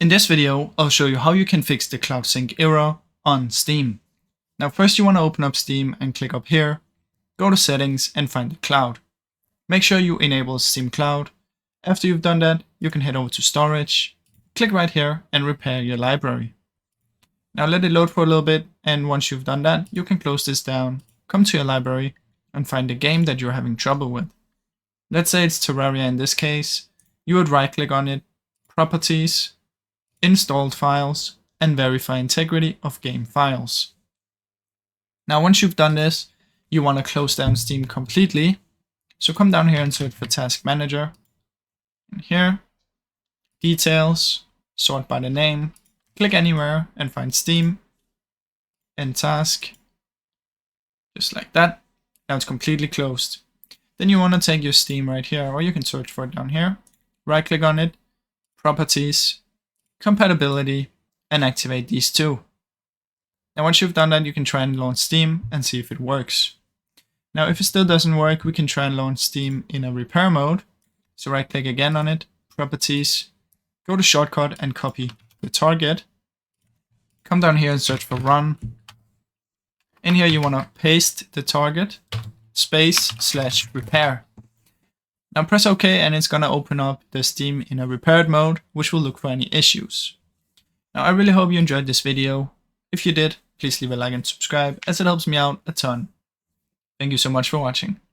In this video, I'll show you how you can fix the cloud sync error on Steam. Now first you want to open up Steam and click up here, go to settings and find the cloud. Make sure you enable Steam Cloud. After you've done that, you can head over to storage, click right here and repair your library. Now let it load for a little bit, and once you've done that, you can close this down, come to your library and find the game that you're having trouble with. Let's say it's Terraria in this case. You would right click on it, Properties, Installed Files, and Verify Integrity of Game Files. Now once you've done this, you want to close down Steam completely. So come down here and search for Task Manager. And here, Details, sort by the name, click anywhere and find Steam and Task, just like that. Now it's completely closed. Then you want to take your Steam right here, or you can search for it down here, right click on it, Properties, Compatibility, and activate these two. Now once you've done that, you can try and launch Steam and see if it works. Now if it still doesn't work, we can try and launch Steam in a repair mode. So right click again on it, Properties, go to Shortcut and copy the target. Come down here and search for Run. In here you want to paste the target, space/repair. Now press OK and it's going to open up the Steam in a repaired mode, which will look for any issues. Now I really hope you enjoyed this video. If you did, please leave a like and subscribe, as it helps me out a ton. Thank you so much for watching.